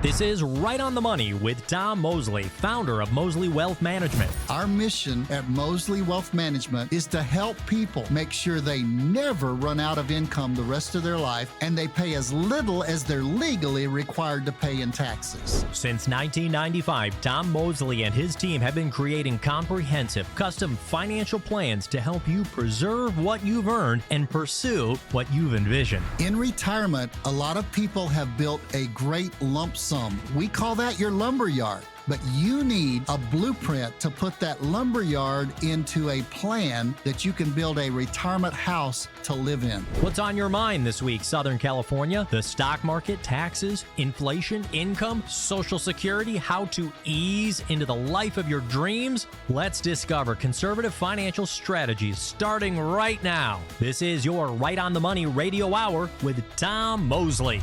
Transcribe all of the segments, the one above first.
This is Right on the Money with Tom Mosley, founder of Mosley Wealth Management. Our mission at Mosley Wealth Management is to help people make sure they never run out of income the rest of their life and they pay as little as they're legally required to pay in taxes. Since 1995, Tom Mosley and his team have been creating comprehensive, custom financial plans to help you preserve what you've earned and pursue what you've envisioned. In retirement, a lot of people have built a great lump sum. We call that your lumber yard. But you need a blueprint to put that lumber yard into a plan that you can build a retirement house to live in. What's on your mind this week, Southern California? The stock market, taxes, inflation, income, Social Security, how to ease into the life of your dreams? Let's discover conservative financial strategies starting right now. This is your Right on the Money Radio Hour with Tom Mosley.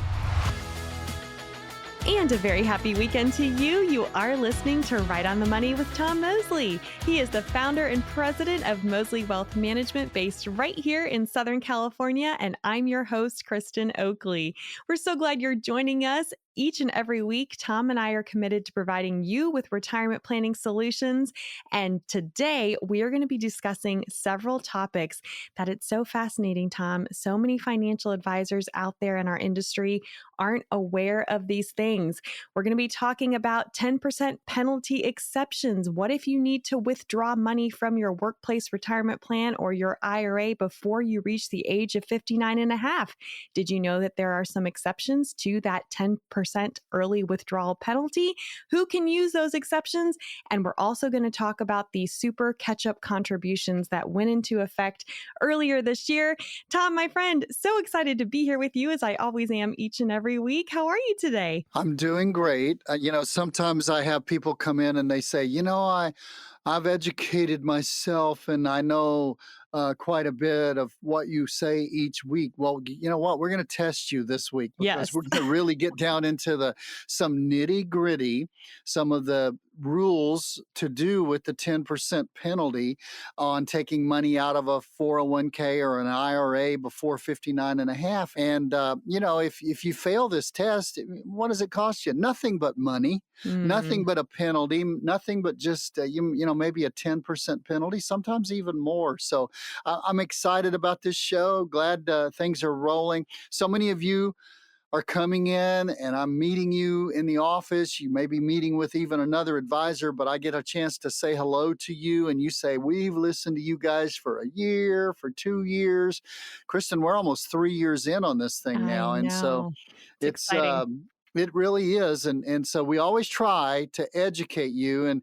And a very happy weekend to you. You are listening to Right on the Money with Tom Mosley. He is the founder and president of Mosley Wealth Management based right here in Southern California. And I'm your host, Kristin Oakley. We're so glad you're joining us. Each and every week, Tom and I are committed to providing you with retirement planning solutions. And today we are going to be discussing several topics that it's so fascinating, Tom. So many financial advisors out there in our industry aren't aware of these things. We're going to be talking about 10% penalty exceptions. What if you need to withdraw money from your workplace retirement plan or your IRA before you reach the age of 59 and a half? Did you know that there are some exceptions to that 10% early withdrawal penalty? Who can use those exceptions? And we're also going to talk about the super catch-up contributions that went into effect earlier this year. Tom, my friend, so excited to be here with you as I always am each and every week. How are you today? I'm doing great. Sometimes I have people come in and they say, I've educated myself and I know quite a bit of what you say each week. Well, you know what? We're going to test you this week because we're going to really get down into some nitty gritty, some of the rules to do with the 10% penalty on taking money out of a 401k or an IRA before 59 and a half. And, if you fail this test, what does it cost you? Nothing but money, nothing but a penalty, nothing but just, maybe a 10% penalty, sometimes even more. So I'm excited about this show. Glad things are rolling. So many of you are coming in and I'm meeting you in the office. You may be meeting with even another advisor, but I get a chance to say hello to you and you say, we've listened to you guys for a year, for 2 years. Kristin, we're almost 3 years in on this thing now. And so it's it really is. And so we always try to educate you. And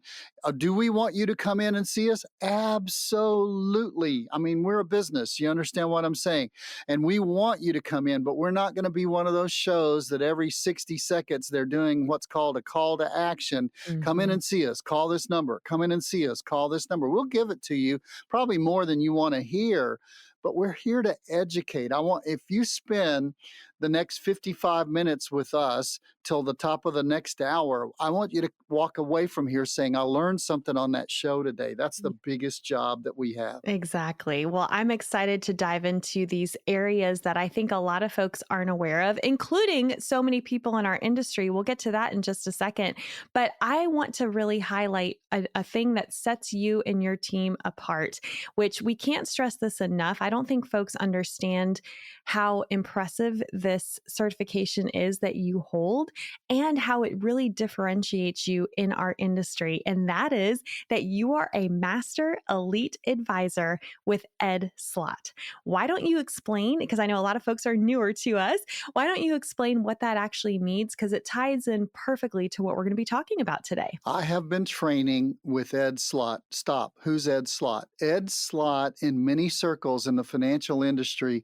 do we want you to come in and see us? Absolutely. I mean, we're a business. You understand what I'm saying? And we want you to come in, but we're not going to be one of those shows that every 60 seconds they're doing what's called a call to action. Come in and see us. Call this number. Come in and see us. Call this number. We'll give it to you, probably more than you want to hear. But we're here to educate. If you spend the next 55 minutes with us till the top of the next hour, I want you to walk away from here saying, I learned something on that show today. That's the biggest job that we have. Exactly. Well, I'm excited to dive into these areas that I think a lot of folks aren't aware of, including so many people in our industry. We'll get to that in just a second. But I want to really highlight a thing that sets you and your team apart, which we can't stress this enough. I don't think folks understand how impressive this certification is that you hold and how it really differentiates you in our industry. And that is that you are a master elite advisor with 𝗪𝗪. Why don't you explain, because I know a lot of folks are newer to us, why don't you explain what that actually means? Because it ties in perfectly to what we're going to be talking about today. I have been training with 𝗪𝗪. Stop. Who's 𝗪𝗪? 𝗪𝗪 in many circles in the financial industry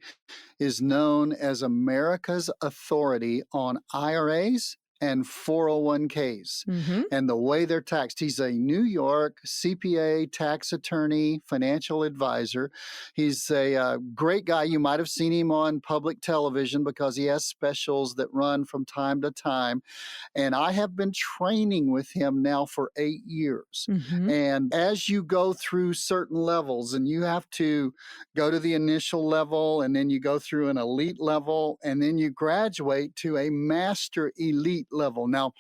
is known as America's authority on IRAs and 401ks and the way they're taxed. He's a New York CPA, tax attorney, financial advisor. He's a great guy. You might have seen him on public television because he has specials that run from time to time. And I have been training with him now for 8 years. And as you go through certain levels, and you have to go to the initial level, and then you go through an elite level, and then you graduate to a master elite level. Now,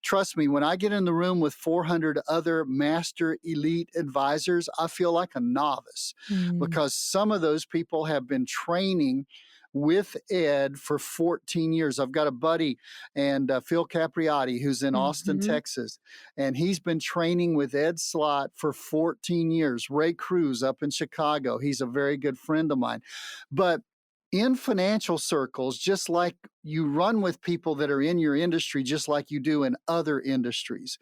trust me, when I get in the room with 400 other master elite advisors, I feel like a novice Mm. because some of those people have been training with Ed for 14 years. I've got a buddy and Phil Capriotti who's in Austin, Mhm. Texas, and he's been training with Ed Slott for 14 years. Ray Cruz up in Chicago, he's a very good friend of mine. But in financial circles, just like you run with people that are in your industry, just like you do in other industries.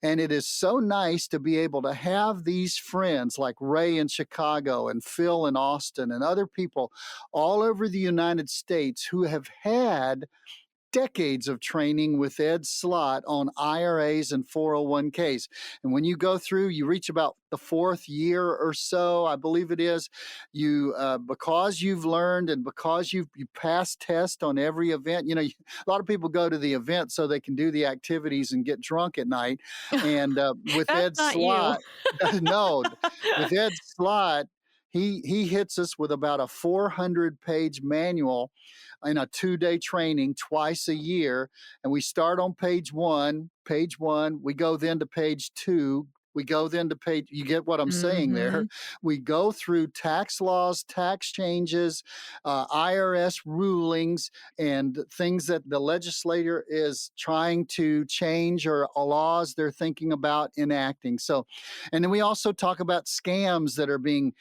And it is so nice to be able to have these friends like Ray in Chicago and Phil in Austin and other people all over the United States who have had decades of training with Ed Slott on IRAs and 401ks. And when you go through, you reach about the fourth year or so, I believe it is, you because you've learned and because you pass test on every event, a lot of people go to the event so they can do the activities and get drunk at night. And with That's Ed not you. Slott, no, with Ed Slott, he hits us with about a 400-page manual in a 2-day training twice a year. And we start on page one, we go then to page 2, we go then to page, you get what I'm saying there. Mhm. We go through tax laws, tax changes, IRS rulings, and things that the legislator is trying to change or laws they're thinking about enacting. So, and then we also talk about scams that are being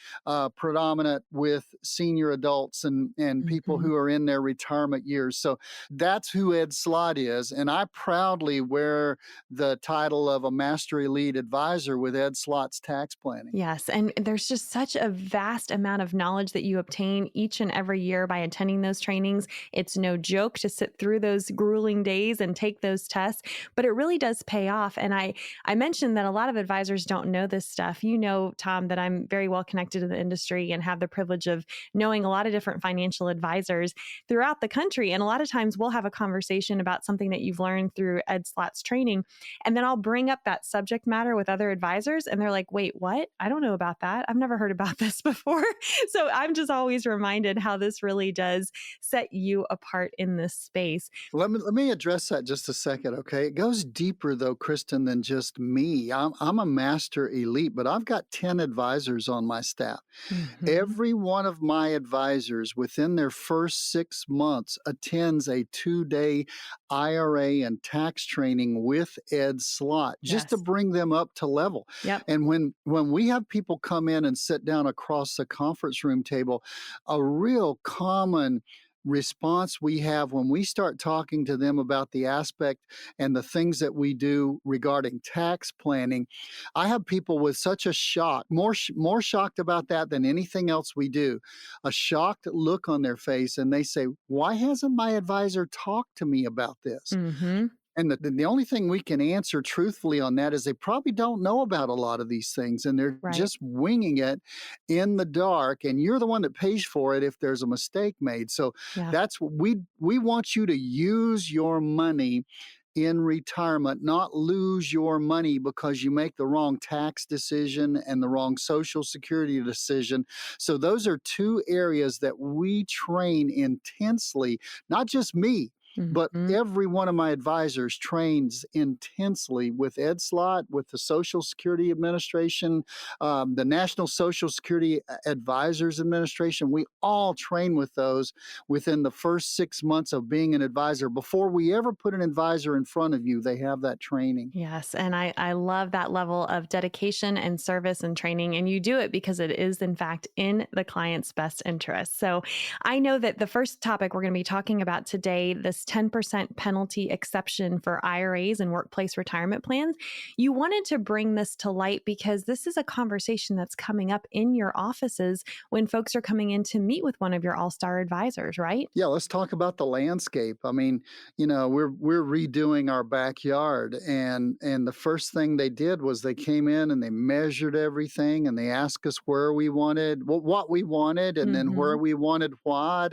predominant with senior adults and people Mhm. who are in their retirement years. So that's who Ed Slott is. And I proudly wear the title of a Master Elite Advisor with Ed Slott's tax planning. Yes. And there's just such a vast amount of knowledge that you obtain each and every year by attending those trainings. It's no joke to sit through those grueling days and take those tests, but it really does pay off. And I mentioned that a lot of advisors don't know this stuff. You know, Tom, that I'm very well connected in the industry and have the privilege of knowing a lot of different financial advisors throughout the country. And a lot of times we'll have a conversation about something that you've learned through Ed Slott's training. And then I'll bring up that subject matter with other advisors and they're like, wait, what? I don't know about that. I've never heard about this before. So I'm just always reminded how this really does set you apart in this space. Let me address that just a second, okay? It goes deeper though, Kristen, than just me. I'm a master elite, but I've got 10 advisors on my staff. Mhm. Every one of my advisors within their first 6 months attends a 2-day IRA and tax training with Ed Slott just to Yes. bring them up to level. Yep. And when we have people come in and sit down across the conference room table, a real common response we have when we start talking to them about the aspect and the things that we do regarding tax planning, I have people with such a shock, more shocked about that than anything else we do, a shocked look on their face, and they say, "Why hasn't my advisor talked to me about this?" Hmm. And the only thing we can answer truthfully on that is they probably don't know about a lot of these things and they're Right. just winging it in the dark. And you're the one that pays for it if there's a mistake made. So Yeah. that's what we want you to use your money in retirement, not lose your money because you make the wrong tax decision and the wrong Social Security decision. So those are two areas that we train intensely, not just me, but Hmm. every one of my advisors trains intensely with Ed Slott, with the Social Security Administration, the National Social Security Advisors Administration. We all train with those within the first 6 months of being an advisor. Before we ever put an advisor in front of you, they have that training. Yes. And I love that level of dedication and service and training. And you do it because it is, in fact, in the client's best interest. So I know that the first topic we're going to be talking about today, this 10% penalty exception for IRAs and workplace retirement plans, you wanted to bring this to light because this is a conversation that's coming up in your offices when folks are coming in to meet with one of your all-star advisors, right? Yeah, let's talk about the landscape. I mean, we're redoing our backyard, and the first thing they did was they came in and they measured everything, and they asked us where we wanted, what we wanted, and then where Hmm. we wanted what,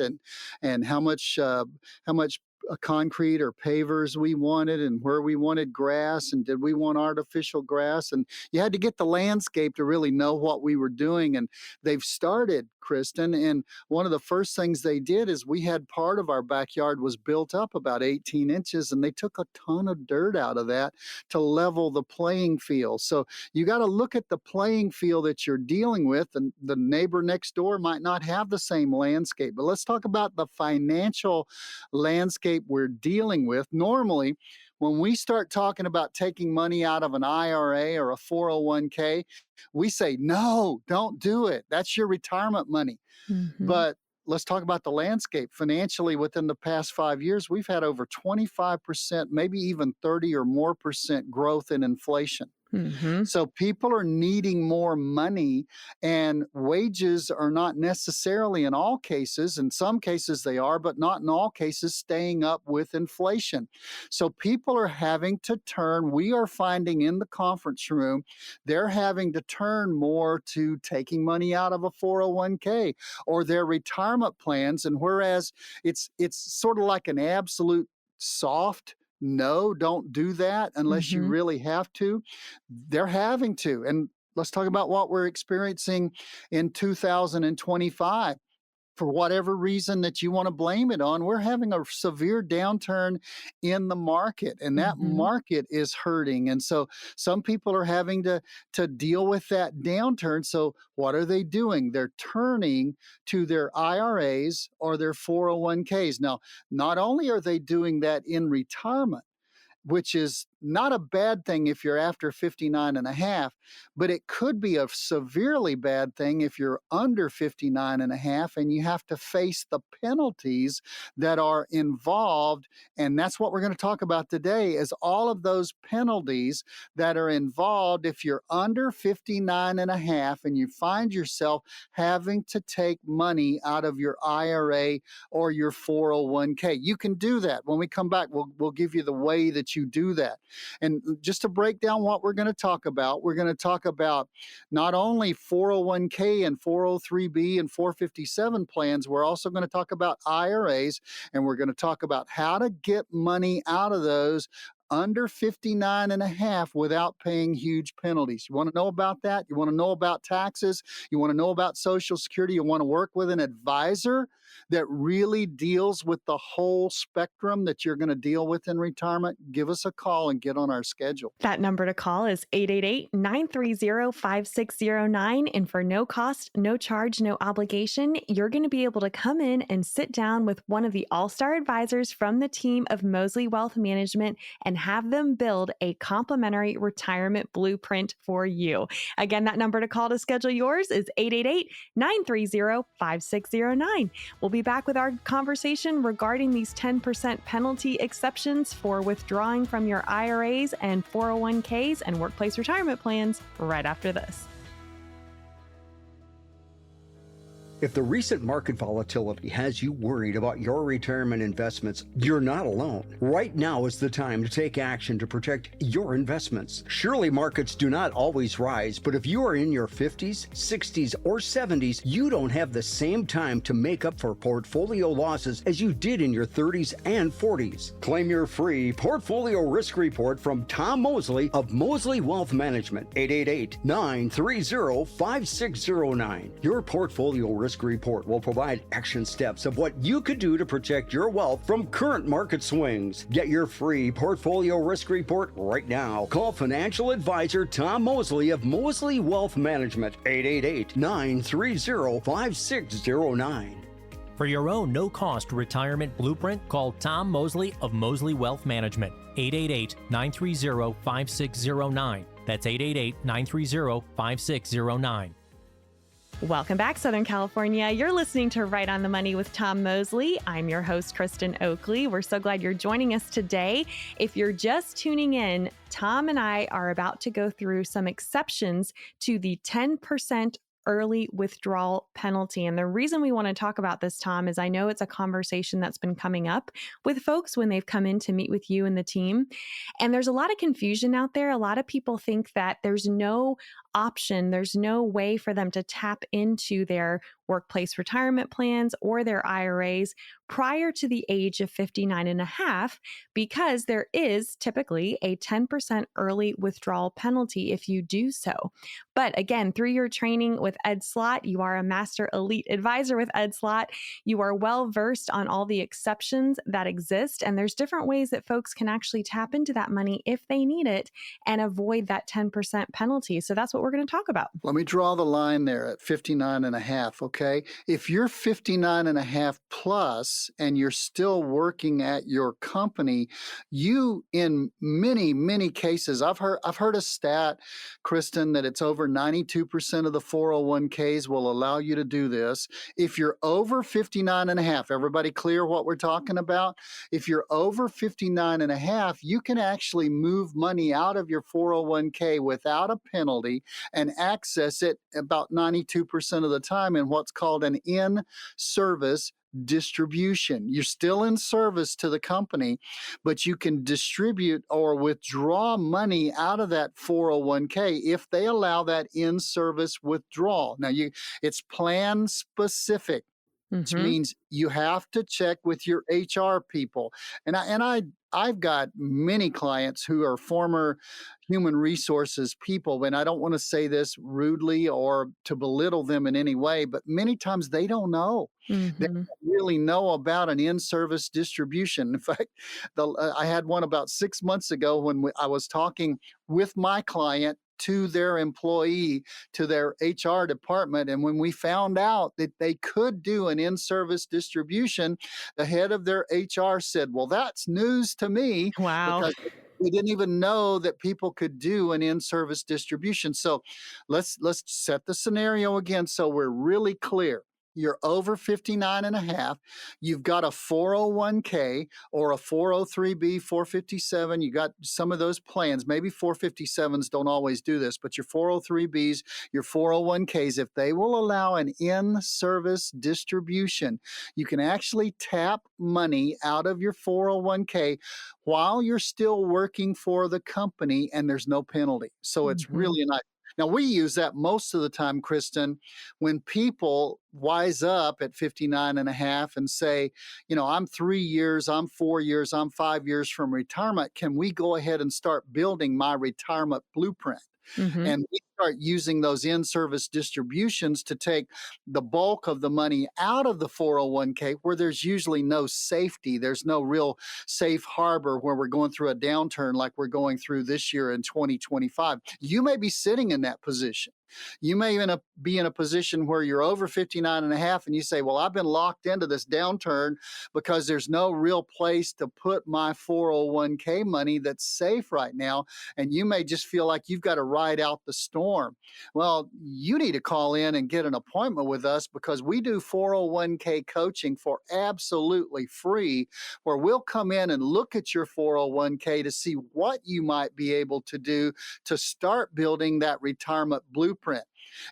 and how much concrete or pavers we wanted and where we wanted grass and did we want artificial grass. And you had to get the landscape to really know what we were doing. And they've started, Kristin, and one of the first things they did is we had part of our backyard was built up about 18 inches, and they took a ton of dirt out of that to level the playing field. So you got to look at the playing field that you're dealing with, and the neighbor next door might not have the same landscape. But let's talk about the financial landscape we're dealing with. Normally, when we start talking about taking money out of an IRA or a 401k, we say, no, don't do it. That's your retirement money. But let's talk about the landscape. Financially, within the past 5 years, we've had over 25%, maybe even 30 or more percent growth in inflation. So people are needing more money, and wages are not necessarily in all cases. In some cases they are, but not in all cases, staying up with inflation. So people are having to turn, we are finding in the conference room, they're having to turn more to taking money out of a 401k or their retirement plans. And whereas it's sort of like an absolute soft no, don't do that unless you really have to, they're having to. And let's talk about what we're experiencing in 2025. For whatever reason that you want to blame it on, we're having a severe downturn in the market, and that market is hurting. And so some people are having to deal with that downturn. So what are they doing? They're turning to their IRAs or their 401ks. Now, not only are they doing that in retirement, which is not a bad thing if you're after 59 and a half, but it could be a severely bad thing if you're under 59 and a half and you have to face the penalties that are involved. And that's what we're going to talk about today, is all of those penalties that are involved if you're under 59 and a half and you find yourself having to take money out of your IRA or your 401k. You can do that. When we come back, we'll give you the way that you do that. And just to break down what we're going to talk about, we're going to talk about not only 401k and 403b and 457 plans, we're also going to talk about IRAs, and we're going to talk about how to get money out of those under 59 and a half without paying huge penalties. You want to know about that? You want to know about taxes? You want to know about Social Security? You want to work with an advisor that really deals with the whole spectrum that you're going to deal with in retirement? Give us a call and get on our schedule. That number to call is 888-930-5609. And for no cost, no charge, no obligation, you're going to be able to come in and sit down with one of the all-star advisors from the team of Mosley Wealth Management and have them build a complimentary retirement blueprint for you. Again, that number to call to schedule yours is 888-930-5609. We'll be back with our conversation regarding these 10% penalty exceptions for withdrawing from your IRAs and 401ks and workplace retirement plans right after this. If the recent market volatility has you worried about your retirement investments, you're not alone. Right now is the time to take action to protect your investments. Surely markets do not always rise, but if you are in your 50s, 60s, or 70s, you don't have the same time to make up for portfolio losses as you did in your 30s and 40s. Claim your free portfolio risk report from Tom Mosley of Mosley Wealth Management, 888-930-5609. Your portfolio risk report will provide action steps of what you could do to protect your wealth from current market swings. Get your free portfolio risk report right now. Call financial advisor Tom Mosley of Mosley Wealth Management, 888-930-5609. For your own no-cost retirement blueprint, call Tom Mosley of Mosley Wealth Management, 888-930-5609. That's 888-930-5609. Welcome back, Southern California. You're listening to Right on the Money with Tom Mosley. I'm your host, Kristin Oakley. We're so glad you're joining us today. If you're just tuning in, Tom and I are about to go through some exceptions to the 10% early withdrawal penalty. And the reason we want to talk about this, Tom, is I know it's a conversation that's been coming up with folks when they've come in to meet with you and the team. And there's a lot of confusion out there. A lot of people think that there's no option. There's no way for them to tap into their workplace retirement plans or their IRAs prior to the age of 59 and a half, because there is typically a 10% early withdrawal penalty if you do so. But again, through your training with 𝗪𝗪𝗏, you are a master elite advisor with 𝗪𝗪𝗏. You are well versed on all the exceptions that exist, and there's different ways that folks can actually tap into that money if they need it and avoid that 10% penalty. So that's what we're going to talk about. Let me draw the line there at 59 and a half, okay? If you're 59 and a half plus and you're still working at your company, you, in many, many cases, I've heard a stat, Kristin, that it's over 92% of the 401ks will allow you to do this. If you're over 59 and a half, everybody clear what we're talking about? If you're over 59 and a half, you can actually move money out of your 401k without a penalty and access it about 92% of the time in what's called an in-service distribution. You're still in service to the company, but you can distribute or withdraw money out of that 401k if they allow that in-service withdrawal. Now, it's plan specific, which means you have to check with your HR people. And I've got many clients who are former human resources people, and I don't want to say this rudely or to belittle them in any way, but many times they don't know. They don't really know about an in-service distribution. In fact, I had one about 6 months ago when I was talking with my client to their employee, to their HR department. And when we found out that they could do an in-service distribution, the head of their HR said, well, that's news to me. Wow. Because we didn't even know that people could do an in-service distribution. So let's set the scenario again so we're really clear. You're over 59 and a half. You've got a 401k or a 403b, 457. You got some of those plans. Maybe 457s don't always do this, but your 403bs, your 401ks, if they will allow an in-service distribution, you can actually tap money out of your 401k while you're still working for the company, and there's no penalty. So it's really nice. Now, we use that most of the time, Kristin, when people wise up at 59 and a half and say, I'm 3 years, I'm 4 years, I'm 5 years from retirement. Can we go ahead and start building my retirement blueprint? And we start using those in-service distributions to take the bulk of the money out of the 401k where there's usually no safety. There's no real safe harbor where we're going through a downturn like we're going through this year in 2025. You may be sitting in that position. You may even be in a position where you're over 59 and a half and you say, well, I've been locked into this downturn because there's no real place to put my 401k money that's safe right now. And you may just feel like you've got to ride out the storm. Well, you need to call in and get an appointment with us because we do 401k coaching for absolutely free, where we'll come in and look at your 401k to see what you might be able to do to start building that retirement blueprint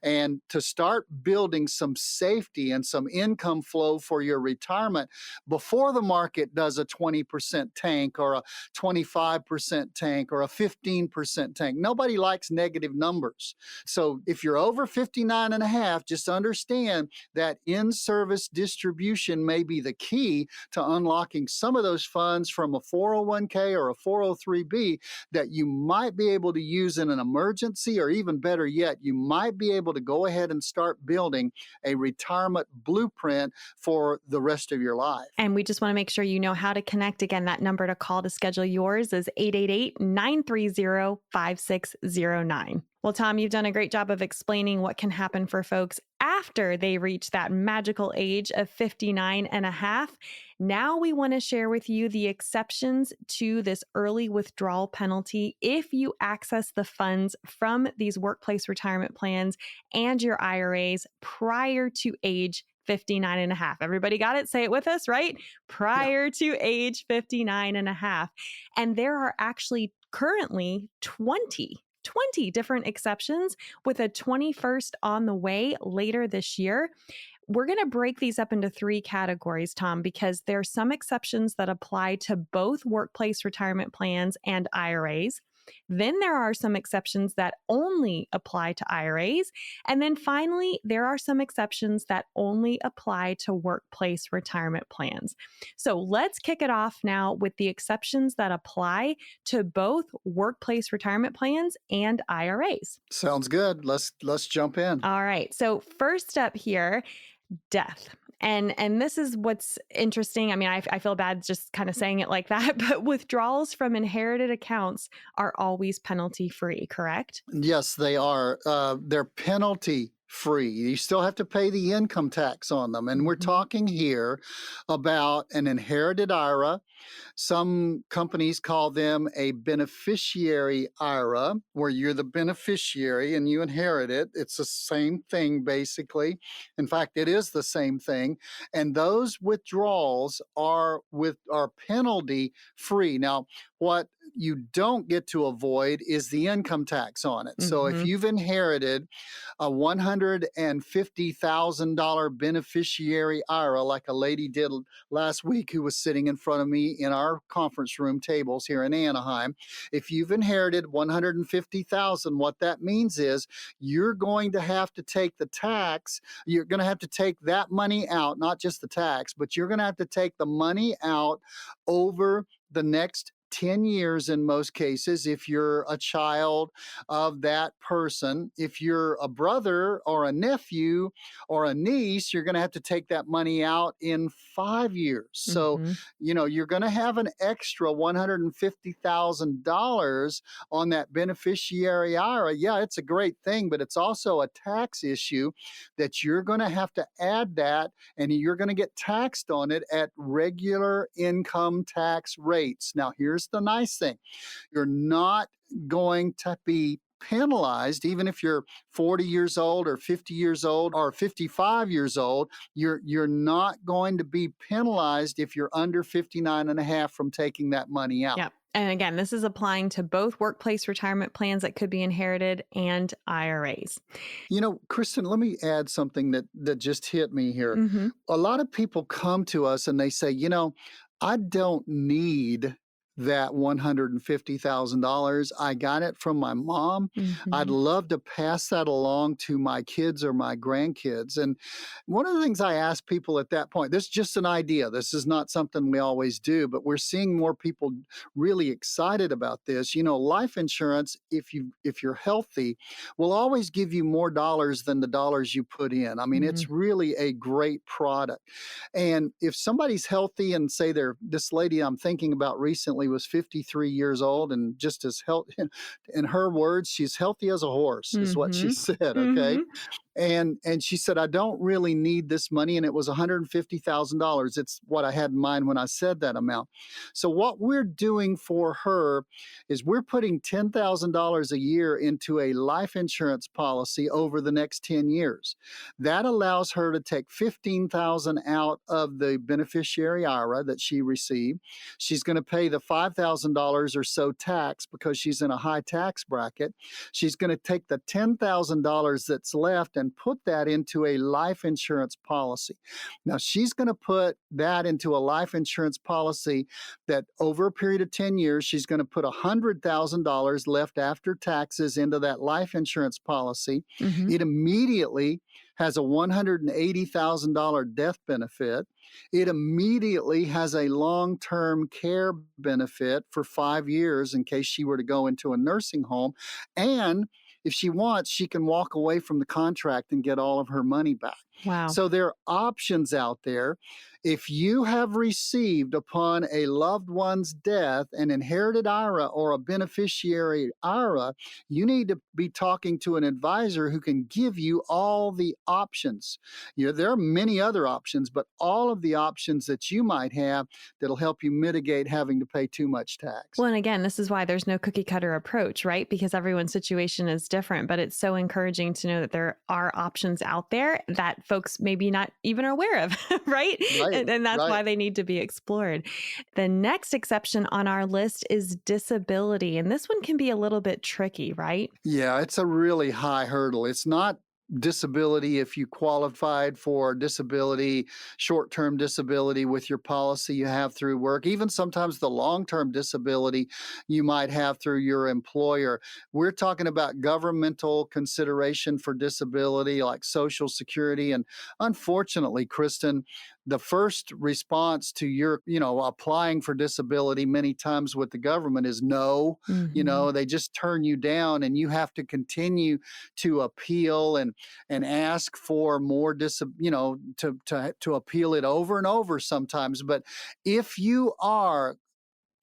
and to start building some safety and some income flow for your retirement before the market does a 20% tank or a 25% tank or a 15% tank. Nobody likes negative numbers. So if you're over 59 and a half, just understand that in-service distribution may be the key to unlocking some of those funds from a 401k or a 403b that you might be able to use in an emergency, or even better yet, you might be able to go ahead and start building a retirement blueprint for the rest of your life. And we just want to make sure you know how to connect. Again, that number to call to schedule yours is 888-930-5609. Well, Tom, you've done a great job of explaining what can happen for folks after they reach that magical age of 59 and a half. Now we want to share with you the exceptions to this early withdrawal penalty if you access the funds from these workplace retirement plans and your IRAs prior to age 59 and a half. Everybody got it? Say it with us, right? Prior to age 59 and a half. And there are actually currently 20 different exceptions, with a 21st on the way later this year. We're going to break these up into 3 categories, Tom, because there are some exceptions that apply to both workplace retirement plans and IRAs. Then there are some exceptions that only apply to IRAs. And then finally, there are some exceptions that only apply to workplace retirement plans. So let's kick it off now with the exceptions that apply to both workplace retirement plans and IRAs. Sounds good. Let's jump in. All right. So first up here, death. And this is what's interesting. I mean, I feel bad just kind of saying it like that, but withdrawals from inherited accounts are always penalty free, correct? Yes, they are. They're penalty free. You still have to pay the income tax on them. And we're talking here about an inherited IRA. Some companies call them a beneficiary IRA, where you're the beneficiary and you inherit it. It's the same thing, basically. In fact, it is the same thing. And those withdrawals are penalty free. Now, what you don't get to avoid is the income tax on it. So if you've inherited a $150,000 beneficiary IRA, like a lady did last week who was sitting in front of me in our conference room tables here in Anaheim, if you've inherited $150,000, what that means is you're going to have to take the tax. You're going to have to take that money out, not just the tax, but you're going to have to take the money out over the next 10 years in most cases, if you're a child of that person. If you're a brother or a nephew or a niece, you're going to have to take that money out in 5 years. So, you're going to have an extra $150,000 on that beneficiary IRA. Yeah, it's a great thing, but it's also a tax issue that you're going to have to add that, and you're going to get taxed on it at regular income tax rates. Now, here's the nice thing. You're not going to be penalized, even if you're 40 years old or 50 years old or 55 years old. You're not going to be penalized if you're under 59 and a half from taking that money out. Yep. And again, this is applying to both workplace retirement plans that could be inherited and IRAs. Kristin, let me add something that just hit me here. A lot of people come to us and they say, I don't need that $150,000. I got it from my mom. I'd love to pass that along to my kids or my grandkids. And one of the things I ask people at that point, this is just an idea. This is not something we always do, but we're seeing more people really excited about this. Life insurance, if you're healthy, will always give you more dollars than the dollars you put in. I mean, it's really a great product. And if somebody's healthy, and say this lady I'm thinking about recently was 53 years old and just as healthy, in her words, she's healthy as a horse, is what she said, okay? And she said, I don't really need this money. And it was $150,000. It's what I had in mind when I said that amount. So what we're doing for her is we're putting $10,000 a year into a life insurance policy over the next 10 years. That allows her to take $15,000 out of the beneficiary IRA that she received. She's going to pay the $5,000 or so tax because she's in a high tax bracket. She's going to take the $10,000 that's left and put that into a life insurance policy. Now, she's going to put that into a life insurance policy that over a period of 10 years, she's going to put $100,000 left after taxes into that life insurance policy. It immediately has a $180,000 death benefit. It immediately has a long-term care benefit for 5 years in case she were to go into a nursing home. And if she wants, she can walk away from the contract and get all of her money back. Wow. So there are options out there. If you have received upon a loved one's death an inherited IRA or a beneficiary IRA, you need to be talking to an advisor who can give you all the options. There are many other options, but all of the options that you might have that'll help you mitigate having to pay too much tax. Well, and again, this is why there's no cookie cutter approach, right? Because everyone's situation is different, but it's so encouraging to know that there are options out there that folks maybe not even are aware of, right? And that's why they need to be explored. The next exception on our list is disability. And this one can be a little bit tricky, right? Yeah, it's a really high hurdle. It's not disability if you qualified for disability, short-term disability with your policy you have through work, even sometimes the long-term disability you might have through your employer. We're talking about governmental consideration for disability like Social Security. And unfortunately, Kristin, the first response to your, applying for disability many times with the government is no. They just turn you down, and you have to continue to appeal and ask for more to appeal it over and over sometimes. But if you are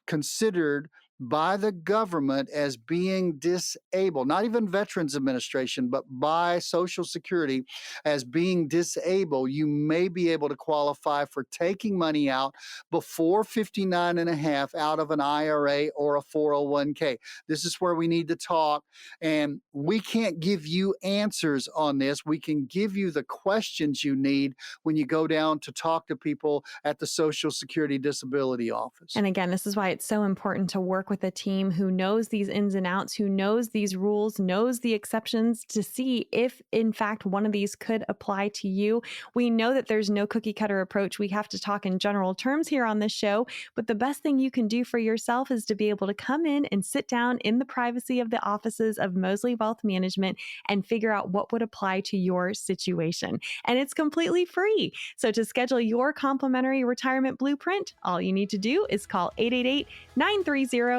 considered by the government as being disabled, not even Veterans Administration, but by Social Security as being disabled, you may be able to qualify for taking money out before 59 and a half out of an IRA or a 401k. This is where we need to talk, and we can't give you answers on this. We can give you the questions you need when you go down to talk to people at the Social Security Disability Office. And again, this is why it's so important to work with a team who knows these ins and outs, who knows these rules, knows the exceptions, to see if, in fact, one of these could apply to you. We know that there's no cookie cutter approach. We have to talk in general terms here on this show, but the best thing you can do for yourself is to be able to come in and sit down in the privacy of the offices of Mosley Wealth Management and figure out what would apply to your situation. And it's completely free. So to schedule your complimentary retirement blueprint, all you need to do is call 888-930-5609.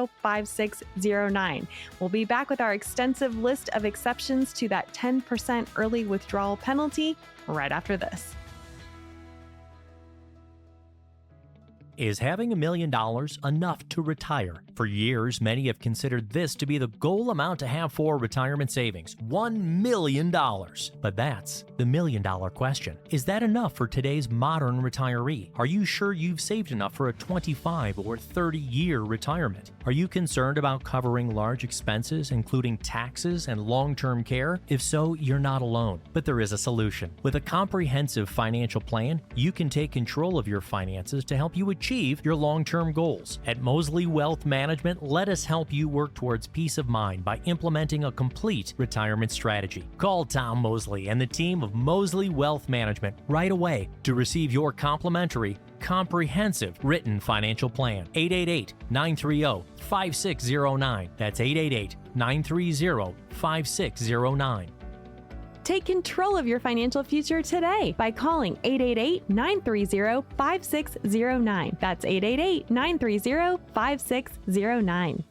We'll be back with our extensive list of exceptions to that 10% early withdrawal penalty right after this. Is having $1 million enough to retire? For years, many have considered this to be the goal amount to have for retirement savings, $1 million. But that's the $1 million question. Is that enough for today's modern retiree? Are you sure you've saved enough for a 25 or 30-year retirement? Are you concerned about covering large expenses, including taxes and long-term care? If so, you're not alone. But there is a solution. With a comprehensive financial plan, you can take control of your finances to help you achieve your long-term goals. At Mosley Wealth Management, let us help you work towards peace of mind by implementing a complete retirement strategy. Call Tom Mosley and the team of Mosley Wealth Management right away to receive your complimentary, comprehensive written financial plan. 888-930-5609. That's 888-930-5609. Take control of your financial future today by calling 888-930-5609. That's 888-930-5609.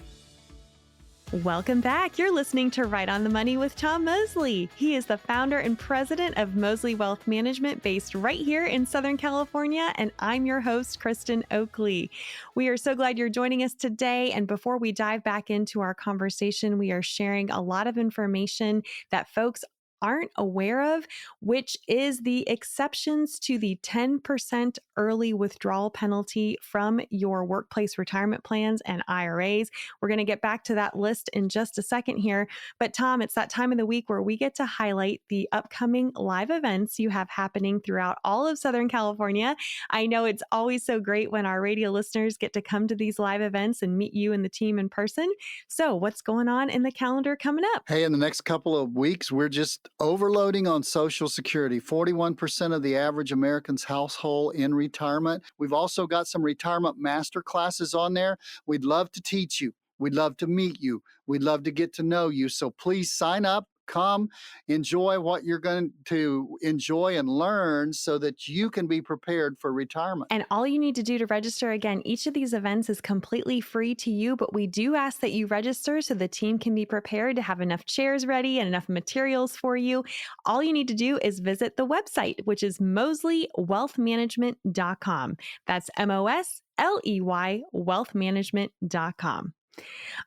Welcome back. You're listening to Right on the Money with Tom Mosley. He is the founder and president of Mosley Wealth Management based right here in Southern California, and I'm your host, Kristin Oakley. We are so glad you're joining us today, and before we dive back into our conversation, we are sharing a lot of information that folks aren't aware of, which is the exceptions to the 10% early withdrawal penalty from your workplace retirement plans and IRAs. We're going to get back to that list in just a second here. But Tom, it's that time of the week where we get to highlight the upcoming live events you have happening throughout all of Southern California. I know it's always so great when our radio listeners get to come to these live events and meet you and the team in person. So what's going on in the calendar coming up? Hey, in the next couple of weeks, we're just overloading on Social Security. 41% of the average American's household in retirement. We've also got some retirement master classes on there. We'd love to teach you. We'd love to meet you. We'd love to get to know you. So please sign up. Come, enjoy what you're going to enjoy and learn so that you can be prepared for retirement. And all you need to do to register, again, each of these events is completely free to you, but we do ask that you register so the team can be prepared to have enough chairs ready and enough materials for you. All you need to do is visit the website, which is mosleywealthmanagement.com. That's MOSLEY wealthmanagement.com.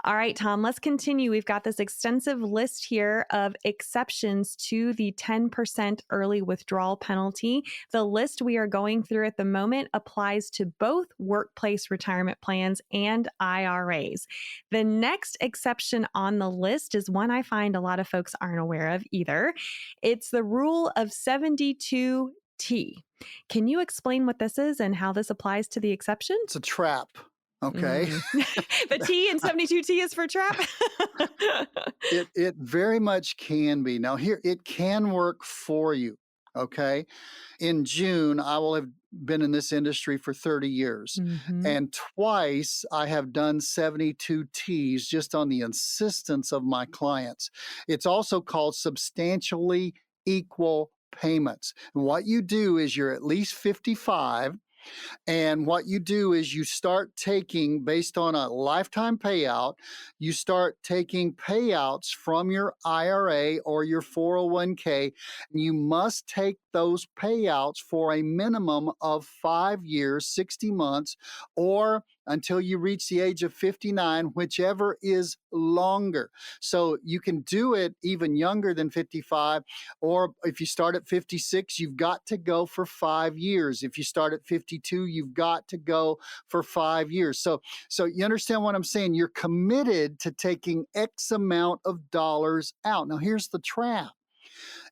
All right, Tom, let's continue. We've got this extensive list here of exceptions to the 10% early withdrawal penalty. The list we are going through at the moment applies to both workplace retirement plans and IRAs. The next exception on the list is one I find a lot of folks aren't aware of either. It's the rule of 72T. Can you explain what this is and how this applies to the exception? It's a trap. Okay. The T in 72T is for trap? It very much can be. Now here, it can work for you. Okay. In June, I will have been in this industry for 30 years. Mhm. And twice I have done 72 Ts just on the insistence of my clients. It's also called substantially equal payments. And what you do is you're at least 55. And what you do is you start taking, based on a lifetime payout, you start taking payouts from your IRA or your 401k. And you must take those payouts for a minimum of 5 years, 60 months, or until you reach the age of 59, whichever is longer. So you can do it even younger than 55, or if you start at 56, you've got to go for 5 years. If you start at 52, you've got to go for 5 years. So you understand what I'm saying? You're committed to taking X amount of dollars out. Now, here's the trap.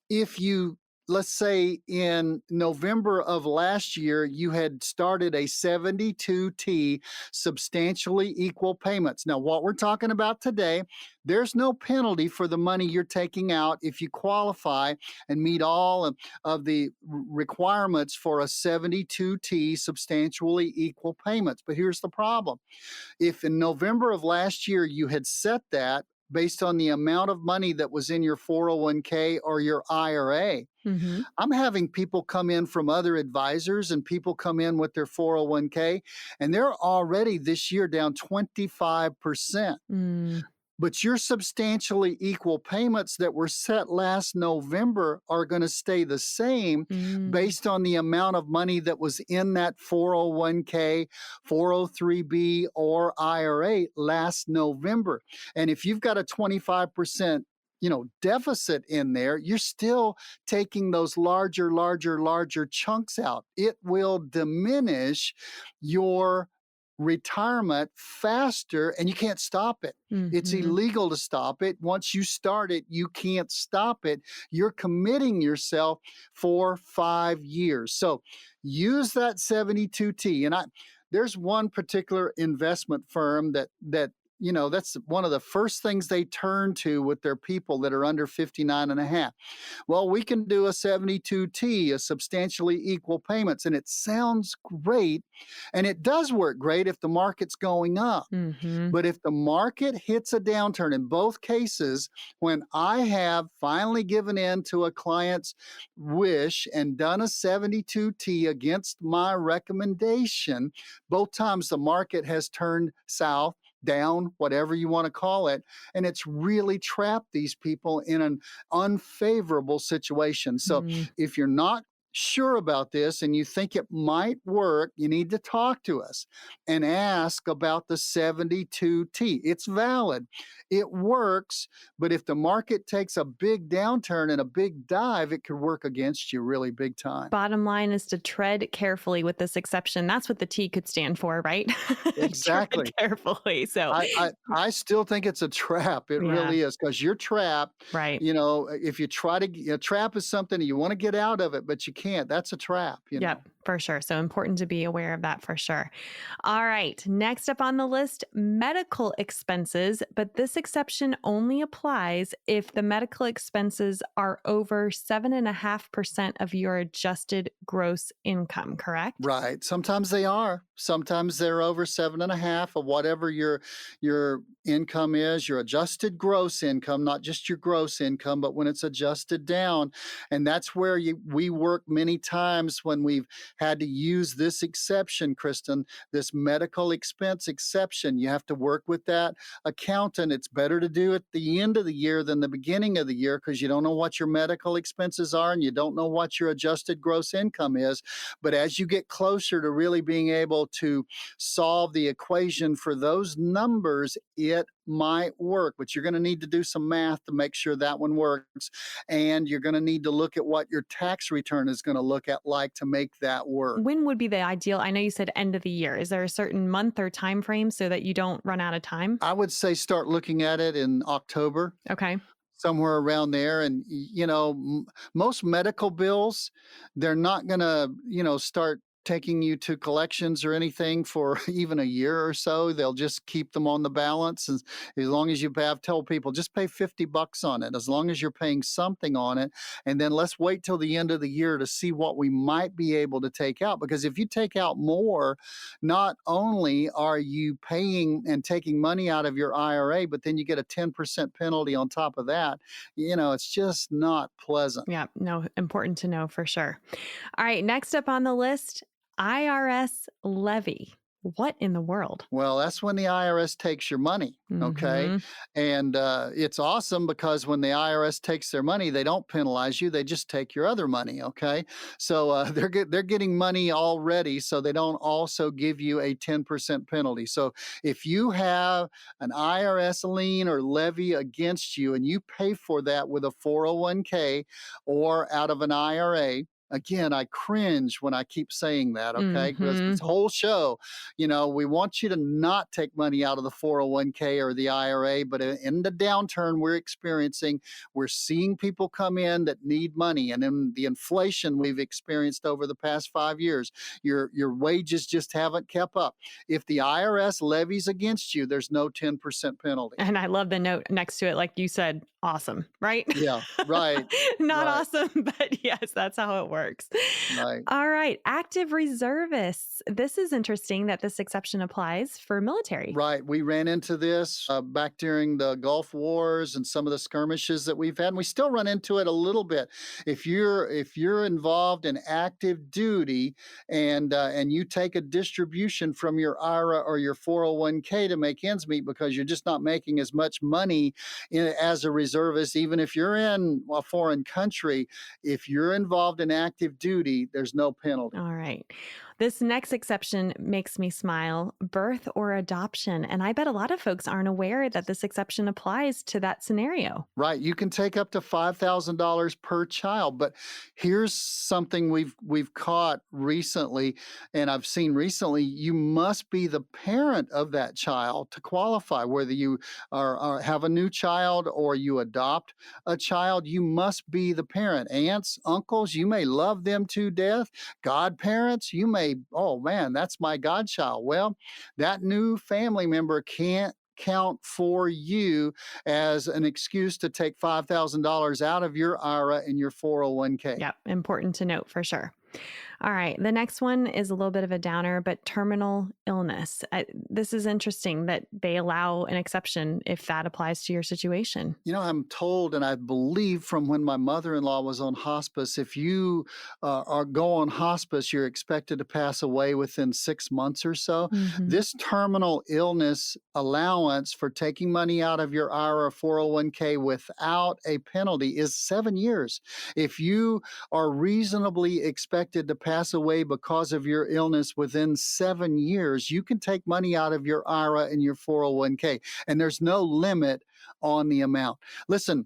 If you, let's say in November of last year, you had started a 72T substantially equal payments. Now, what we're talking about today, there's no penalty for the money you're taking out if you qualify and meet all of the requirements for a 72T substantially equal payments. But here's the problem. If in November of last year you had set that based on the amount of money that was in your 401k or your IRA, Mhm. I'm having people come in from other advisors and people come in with their 401k, and they're already this year down 25%. Mm. But your substantially equal payments that were set last November are going to stay the same Mm. based on the amount of money that was in that 401k, 403b, or IRA last November. And if you've got a 25% deficit in there, you're still taking those larger chunks out. It will diminish your retirement faster, and you can't stop it. It's Mhm. illegal to stop it. Once you start it, you can't stop it. You're committing yourself for 5 years. So use that 72T. And there's one particular investment firm that that's one of the first things they turn to with their people that are under 59 and a half. Well, we can do a 72T, a substantially equal payments, and it sounds great, and it does work great if the market's going up. Mhm. But if the market hits a downturn, in both cases, when I have finally given in to a client's wish and done a 72T against my recommendation, both times the market has turned south, down, whatever you want to call it, and it's really trapped these people in an unfavorable situation. So Mm. if you're not sure about this and you think it might work, you need to talk to us and ask about the 72T. It's valid. It works, but if the market takes a big downturn and a big dive, it could work against you really big time. Bottom line is to tread carefully with this exception. That's what the T could stand for, right? Exactly. Tread carefully. So, I still think it's a trap. It Yeah. really is, because you're trapped. right. If you try to, a trap is something you want to get out of it, but you can't. That's a trap. Yep, for sure. So important to be aware of that for sure. All right. Next up on the list, medical expenses. But this exception only applies if the medical expenses are over 7.5% of your adjusted gross income, correct? Right. Sometimes they are. Sometimes they're over 7.5 of whatever your income is, your adjusted gross income, not just your gross income, but when it's adjusted down. And that's where we work many times when we've had to use this exception, Kristin, this medical expense exception. You have to work with that accountant. It's better to do it at the end of the year than the beginning of the year, because you don't know what your medical expenses are and you don't know what your adjusted gross income is. But as you get closer to really being able to solve the equation for those numbers, it might work, but you're going to need to do some math to make sure that one works. And you're going to need to look at what your tax return is going to look at like to make that work. When would be the ideal? I know you said end of the year. Is there a certain month or time frame so that you don't run out of time? I would say start looking at it in October. Okay. Somewhere around there. And, most medical bills, they're not going to, start taking you to collections or anything for even a year or so. They'll just keep them on the balance. And as long as you tell people, just pay $50 on it, as long as you're paying something on it. And then let's wait till the end of the year to see what we might be able to take out. Because if you take out more, not only are you paying and taking money out of your IRA, but then you get a 10% penalty on top of that. It's just not pleasant. Yeah, no, important to know for sure. All right, next up on the list, IRS levy. What in the world? Well, that's when the IRS takes your money, okay? Mhm. And it's awesome because when the IRS takes their money, they don't penalize you; they just take your other money, okay? So they're getting money already, so they don't also give you a 10% penalty. So if you have an IRS lien or levy against you, and you pay for that with a 401k or out of an IRA. Again, I cringe when I keep saying that, okay? Because this whole show, we want you to not take money out of the 401k or the IRA, but in the downturn we're experiencing, we're seeing people come in that need money. And in the inflation we've experienced over the past 5 years, your wages just haven't kept up. If the IRS levies against you, there's no 10% penalty. And I love the note next to it, like you said, awesome, right? Yeah, right. Not right. awesome, but yes, that's how it works. Right. All right. Active reservists. This is interesting that this exception applies for military. Right. We ran into this back during the Gulf Wars and some of the skirmishes that we've had. And we still run into it a little bit. If you're involved in active duty and you take a distribution from your IRA or your 401k to make ends meet because you're just not making as much money as a reservist, even if you're in a foreign country, if you're involved in active duty, there's no penalty. All right. This next exception makes me smile, birth or adoption. And I bet a lot of folks aren't aware that this exception applies to that scenario. Right. You can take up to $5,000 per child. But here's something we've caught recently, and I've seen recently, you must be the parent of that child to qualify. Whether you have a new child or you adopt a child, you must be the parent. Aunts, uncles, you may love them to death. Godparents, you may, oh man, that's my godchild. Well, that new family member can't count for you as an excuse to take $5,000 out of your IRA and your 401k. Yeah, important to note for sure. All right. The next one is a little bit of a downer, but terminal illness. This is interesting that they allow an exception if that applies to your situation. I'm told, and I believe from when my mother-in-law was on hospice, if you go on hospice, you're expected to pass away within 6 months or so. Mhm. This terminal illness allowance for taking money out of your IRA 401k without a penalty is 7 years. If you are reasonably expected to pass away because of your illness within 7 years, you can take money out of your IRA and your 401k, and there's no limit on the amount. Listen,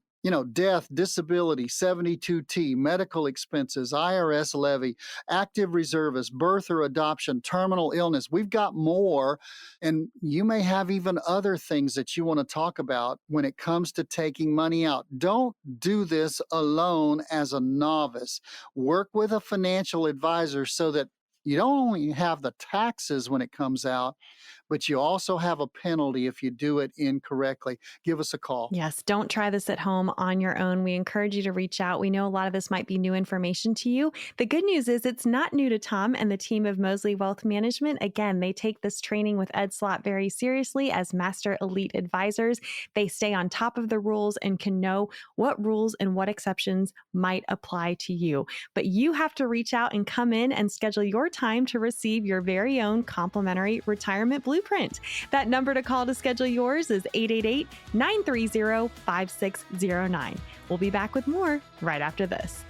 death, disability, 72T, medical expenses, IRS levy, active reservist, birth or adoption, terminal illness. We've got more, and you may have even other things that you want to talk about when it comes to taking money out. Don't do this alone as a novice. Work with a financial advisor so that you don't only have the taxes when it comes out, but you also have a penalty if you do it incorrectly. Give us a call. Yes, don't try this at home on your own. We encourage you to reach out. We know a lot of this might be new information to you. The good news is it's not new to Tom and the team of Mosley Wealth Management. Again, they take this training with Ed Slott very seriously as master elite advisors. They stay on top of the rules and can know what rules and what exceptions might apply to you. But you have to reach out and come in and schedule your time to receive your very own complimentary retirement blueprint. That number to call to schedule yours is 888-930-5609. We'll be back with more right after this.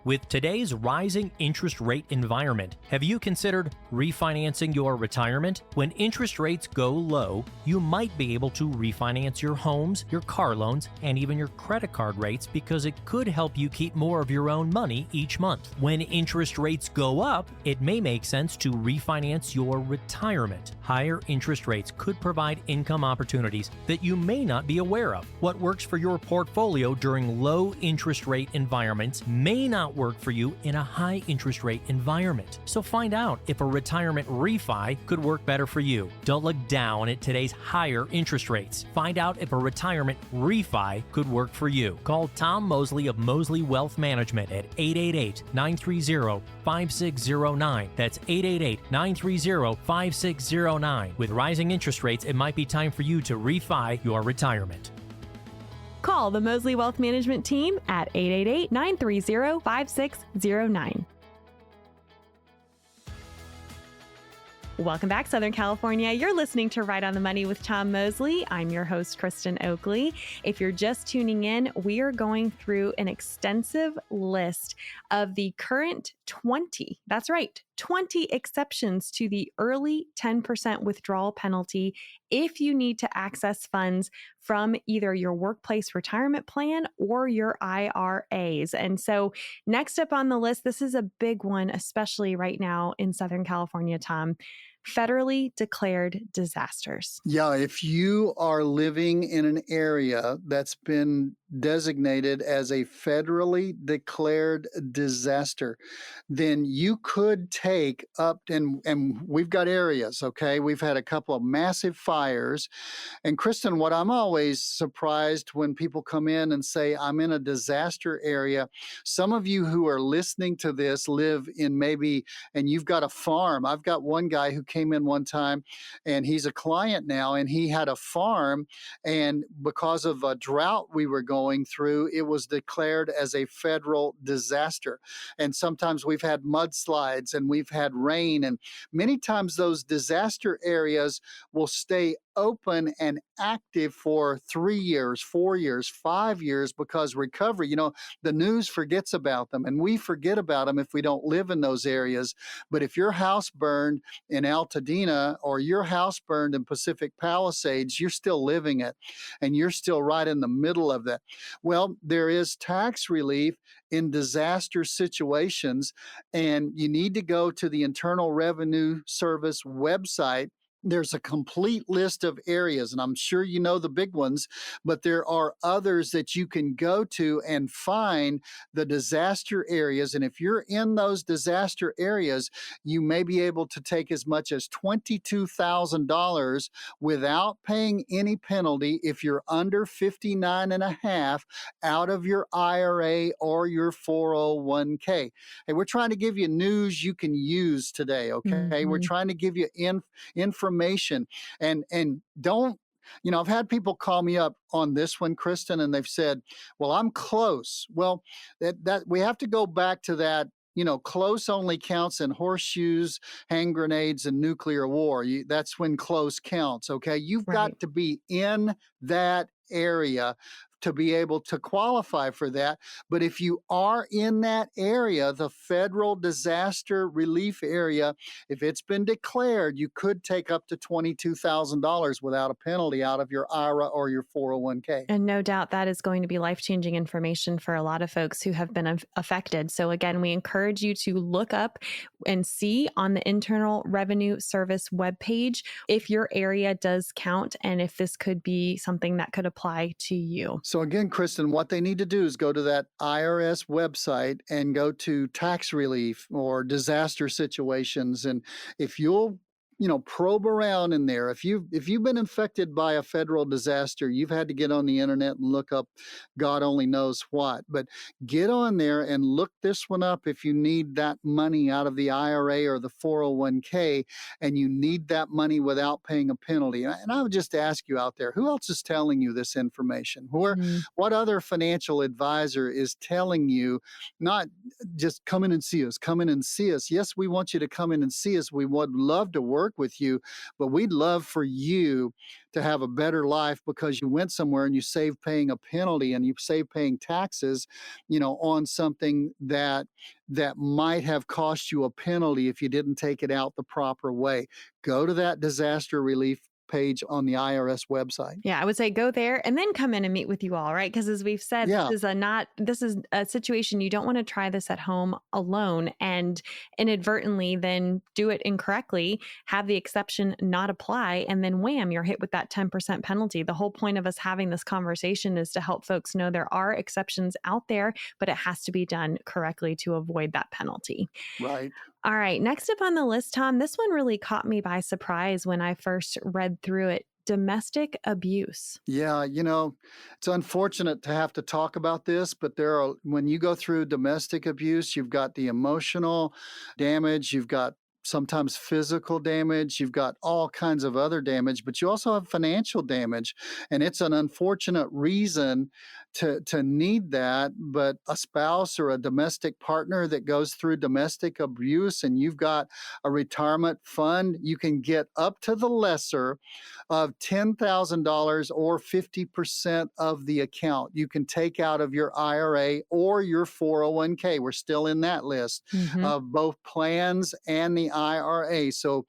With today's rising interest rate environment, have you considered refinancing your retirement? When interest rates go low, you might be able to refinance your homes, your car loans, and even your credit card rates because it could help you keep more of your own money each month. When interest rates go up, it may make sense to refinance your retirement. Higher interest rates could provide income opportunities that you may not be aware of. What works for your portfolio during low interest rate environments may not work for you in a high interest rate environment. So find out if a retirement refi could work better for you. Don't look down at today's higher interest rates. Find out if a retirement refi could work for you. Call Tom Mosley of Mosley Wealth Management at 888-930-5609. That's 888-930-5609. With rising interest rates, it might be time for you to refi your retirement. Call the Mosley Wealth Management team at 888-930-5609. Welcome back, Southern California. You're listening to Right on the Money with Tom Mosley. I'm your host, Kristin Oakley. If you're just tuning in, we are going through an extensive list of the current 20, that's right, 20 exceptions to the early 10% withdrawal penalty if you need to access funds from either your workplace retirement plan or your IRAs. And so next up on the list, this is a big one, especially right now in Southern California, Tom. Federally declared disasters. Yeah, if you are living in an area that's been designated as a federally declared disaster, then you could take up, and we've got areas, okay? We've had a couple of massive fires. And Kristin, what I'm always surprised when people come in and say, I'm in a disaster area, some of you who are listening to this live in maybe, and you've got a farm. I've got one guy who came in one time, and he's a client now, and he had a farm, and because of a drought we were going through, it was declared as a federal disaster. And sometimes we've had mudslides and we've had rain, and many times those disaster areas will stay open and active for 3 years, 4 years, 5 years, because recovery, the news forgets about them, and we forget about them if we don't live in those areas. But if your house burned in Altadena or your house burned in Pacific Palisades, you're still living it, and you're still right in the middle of that. Well, there is tax relief in disaster situations, and you need to go to the Internal Revenue Service website. There's a complete list of areas, and I'm sure you know the big ones, but there are others that you can go to and find the disaster areas. And if you're in those disaster areas, you may be able to take as much as $22,000 without paying any penalty if you're under 59 and a half out of your IRA or your 401k. Hey, we're trying to give you news you can use today, okay? Mm-hmm. We're trying to give you information, and don't, I've had people call me up on this one, Kristin, and they've said, well, I'm close. Well, that we have to go back to that. Close only counts in horseshoes, hand grenades, and nuclear war. That's when close counts, okay? You've got to be in that area to be able to qualify for that. But if you are in that area, the federal disaster relief area, if it's been declared, you could take up to $22,000 without a penalty out of your IRA or your 401k. And no doubt that is going to be life-changing information for a lot of folks who have been affected. So again, we encourage you to look up and see on the Internal Revenue Service webpage if your area does count and if this could be something that could apply to you. So again, Kristin, what they need to do is go to that IRS website and go to tax relief or disaster situations. And if you'll probe around in there. If you've been infected by a federal disaster, you've had to get on the internet and look up God only knows what. But get on there and look this one up if you need that money out of the IRA or the 401k, and you need that money without paying a penalty. And I would just ask you out there, who else is telling you this information? What other financial advisor is telling you, not just come in and see us, come in and see us. Yes, we want you to come in and see us. We would love to work work with you, but we'd love for you to have a better life because you went somewhere and you saved paying a penalty and you saved paying taxes, on something that might have cost you a penalty if you didn't take it out the proper way. Go to that disaster relief page on the IRS website. Yeah, I would say go there and then come in and meet with you all, right? Because as we've said, Yeah. this is a situation you don't want to try this at home alone and inadvertently then do it incorrectly, have the exception not apply, and then wham, you're hit with that 10% penalty. The whole point of us having this conversation is to help folks know there are exceptions out there, but it has to be done correctly to avoid that penalty. Right. All right, next up on the list, Tom, this one really caught me by surprise when I first read through it. Domestic abuse. Yeah, it's unfortunate to have to talk about this, but when you go through domestic abuse, you've got the emotional damage, you've got sometimes physical damage, you've got all kinds of other damage, but you also have financial damage. And it's an unfortunate reason to need that. But a spouse or a domestic partner that goes through domestic abuse and you've got a retirement fund, you can get up to the lesser of $10,000 or 50% of the account. You can take out of your IRA or your 401k. We're still in that list of both plans and the IRA. So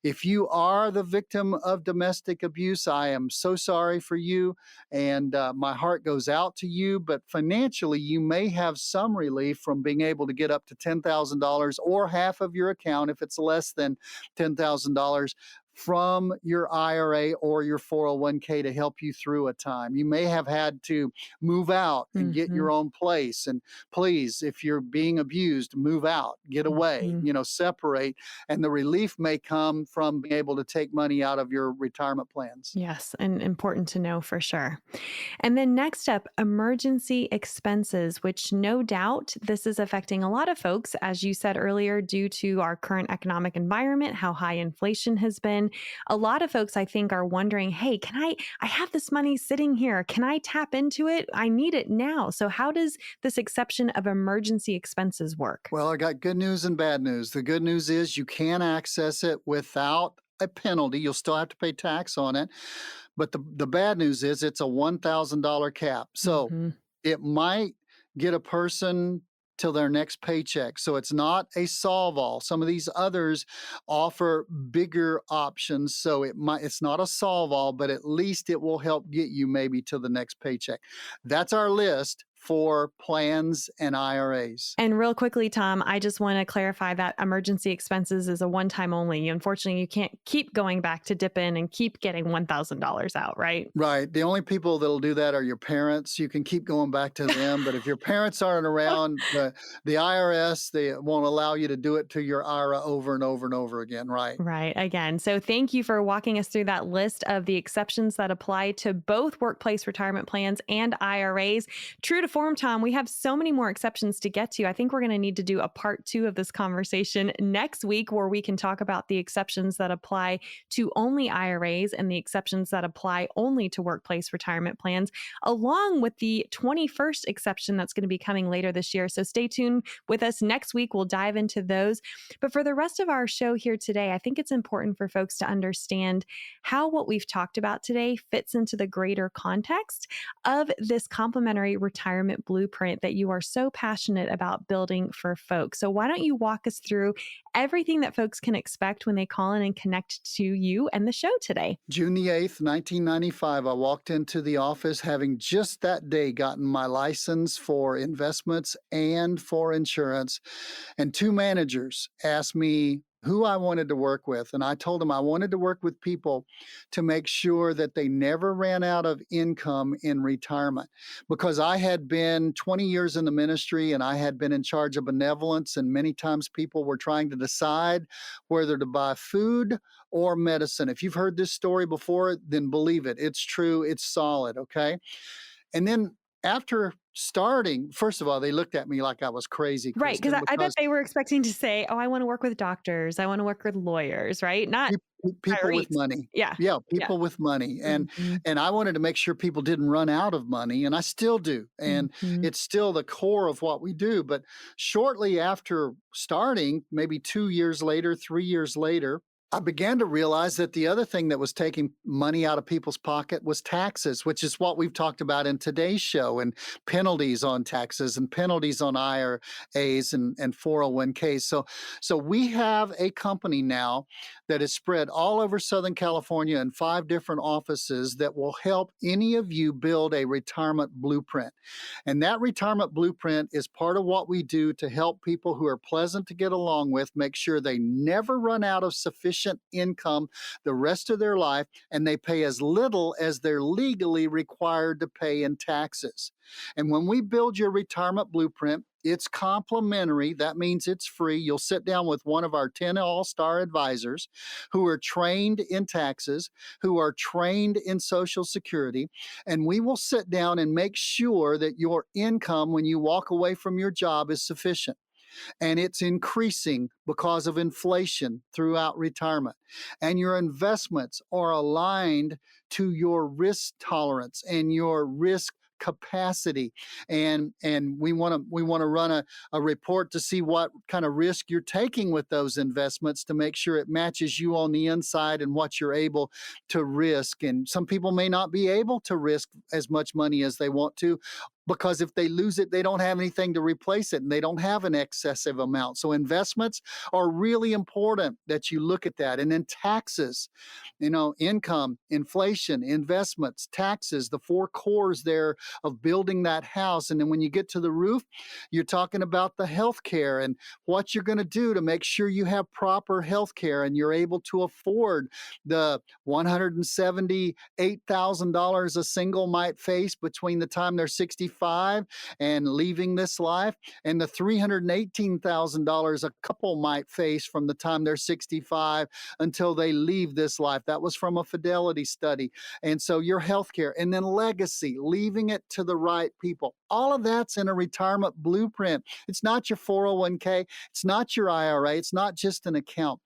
if you are the victim of domestic abuse, I am so sorry for you, and my heart goes out to you. But financially, you may have some relief from being able to get up to $10,000 or half of your account if it's less than $10,000 from your IRA or your 401k to help you through a time. You may have had to move out and get your own place. And please, if you're being abused, move out, get away, separate. And the relief may come from being able to take money out of your retirement plans. Yes, and important to know for sure. And then next up, emergency expenses, which no doubt this is affecting a lot of folks, as you said earlier, due to our current economic environment, how high inflation has been. A lot of folks, I think, are wondering, hey, I have this money sitting here. Can I tap into it? I need it now. So how does this exception of emergency expenses work? Well, I got good news and bad news. The good news is you can access it without a penalty. You'll still have to pay tax on it. But the bad news is it's a $1,000 cap. So it might get a person till their next paycheck. So it's not a solve-all. Some of these others offer bigger options. So it's not a solve-all, but at least it will help get you maybe to the next paycheck. That's our list for plans and IRAs. And real quickly, Tom, I just want to clarify that emergency expenses is a one-time only. Unfortunately, you can't keep going back to dip in and keep getting $1,000 out, right? Right. The only people that'll do that are your parents. You can keep going back to them, but if your parents aren't around, the IRS, they won't allow you to do it to your IRA over and over and over again, right? Right. Again. So thank you for walking us through that list of the exceptions that apply to both workplace retirement plans and IRAs. True to form, Tom, we have so many more exceptions to get to. I think we're going to need to do a part 2 of this conversation next week where we can talk about the exceptions that apply to only IRAs and the exceptions that apply only to workplace retirement plans, along with the 21st exception that's going to be coming later this year. So stay tuned with us next week. We'll dive into those. But for the rest of our show here today, I think it's important for folks to understand how what we've talked about today fits into the greater context of this complimentary retirement blueprint that you are so passionate about building for folks. So why don't you walk us through everything that folks can expect when they call in and connect to you and the show today? June the 8th, 1995, I walked into the office having just that day gotten my license for investments and for insurance. And 2 managers asked me who I wanted to work with. And I told them I wanted to work with people to make sure that they never ran out of income in retirement. Because I had been 20 years in the ministry and I had been in charge of benevolence, and many times people were trying to decide whether to buy food or medicine. If you've heard this story before, then believe it. It's true. It's solid. Okay. And then after starting, first of all, they looked at me like I was crazy. Right. Kristin, Because I bet they were expecting to say, oh, I want to work with doctors. I want to work with lawyers, right? Not people with retirees. money. Yeah. Yeah, people with money. And I wanted to make sure people didn't run out of money, and I still do. And it's still the core of what we do. But shortly after starting, maybe 2 years later, 3 years later, I began to realize that the other thing that was taking money out of people's pocket was taxes, which is what we've talked about in today's show, and penalties on taxes and penalties on IRAs and 401ks. So we have a company now that is spread all over Southern California in 5 different offices that will help any of you build a retirement blueprint. And that retirement blueprint is part of what we do to help people who are pleasant to get along with, make sure they never run out of sufficient income the rest of their life, and they pay as little as they're legally required to pay in taxes. And when we build your retirement blueprint, it's complimentary. That means it's free. You'll sit down with one of our 10 all-star advisors who are trained in taxes, who are trained in Social Security, and we will sit down and make sure that your income when you walk away from your job is sufficient. And it's increasing because of inflation throughout retirement. And your investments are aligned to your risk tolerance and your risk capacity. And we want to run a report to see what kind of risk you're taking with those investments to make sure it matches you on the inside and what you're able to risk. And some people may not be able to risk as much money as they want to, because if they lose it, they don't have anything to replace it, and they don't have an excessive amount. So investments are really important that you look at that. And then taxes, income, inflation, investments, taxes, the 4 cores there of building that house. And then when you get to the roof, you're talking about the health care and what you're going to do to make sure you have proper health care and you're able to afford the $178,000 a single might face between the time they're 65 and leaving this life, and the $318,000 a couple might face from the time they're 65 until they leave this life. That was from a Fidelity study. And so your health care, and then legacy, leaving it to the right people. All of that's in a retirement blueprint. It's not your 401k. It's not your IRA. It's not just an account.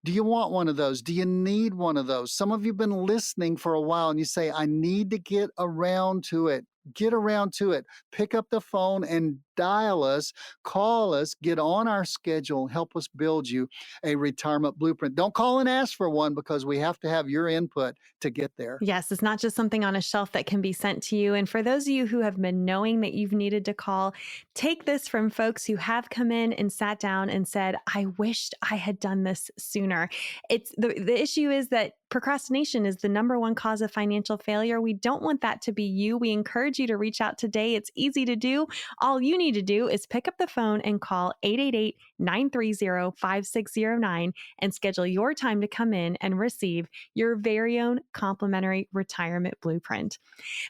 Do you want one of those? Do you need one of those? Some of you have been listening for a while and you say, I need to get around to it. Get around to it. Pick up the phone and dial us, call us, get on our schedule, help us build you a retirement blueprint. Don't call and ask for one, because we have to have your input to get there. Yes, it's not just something on a shelf that can be sent to you. And for those of you who have been knowing that you've needed to call, take this from folks who have come in and sat down and said, I wished I had done this sooner. It's the issue is that procrastination is the #1 cause of financial failure. We don't want that to be you. We encourage you to reach out today. It's easy to do. All you need to do is pick up the phone and call 888-930-5609 and schedule your time to come in and receive your very own complimentary retirement blueprint.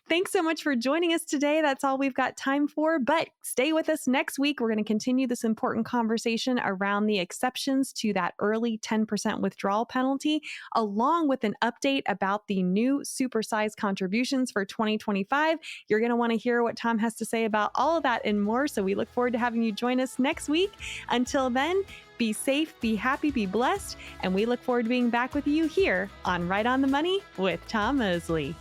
Thanks so much for joining us today. That's all we've got time for, but stay with us next week. We're going to continue this important conversation around the exceptions to that early 10% withdrawal penalty, along with an update about the new supersized contributions for 2025. You're going to want to hear what Tom has to say about all of that and more. So we look forward to having you join us next week. Until then, be safe, be happy, be blessed. And we look forward to being back with you here on Right on the Money with Tom Mosley.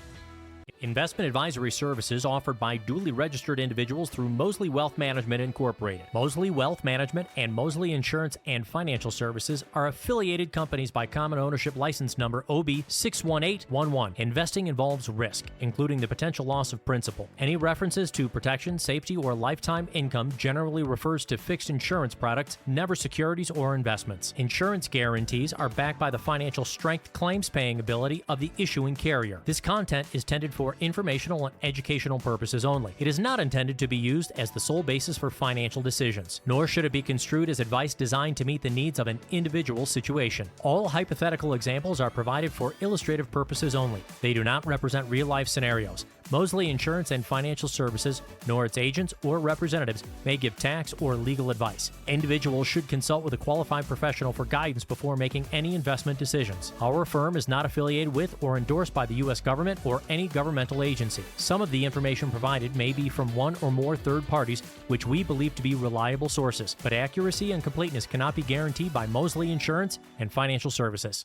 Investment advisory services offered by duly registered individuals through Mosley Wealth Management Incorporated. Mosley Wealth Management and Mosley Insurance and Financial Services are affiliated companies by common ownership license number OB61811. Investing involves risk, including the potential loss of principal. Any references to protection, safety, or lifetime income generally refers to fixed insurance products, never securities or investments. Insurance guarantees are backed by the financial strength, claims paying ability of the issuing carrier. This content is intended for informational and educational purposes only. It is not intended to be used as the sole basis for financial decisions, nor should it be construed as advice designed to meet the needs of an individual situation. All hypothetical examples are provided for illustrative purposes only. They do not represent real-life scenarios. Mosley Insurance and Financial Services, nor its agents or representatives, may give tax or legal advice. Individuals should consult with a qualified professional for guidance before making any investment decisions. Our firm is not affiliated with or endorsed by the U.S. government or any governmental agency. Some of the information provided may be from one or more third parties, which we believe to be reliable sources, but accuracy and completeness cannot be guaranteed by Mosley Insurance and Financial Services.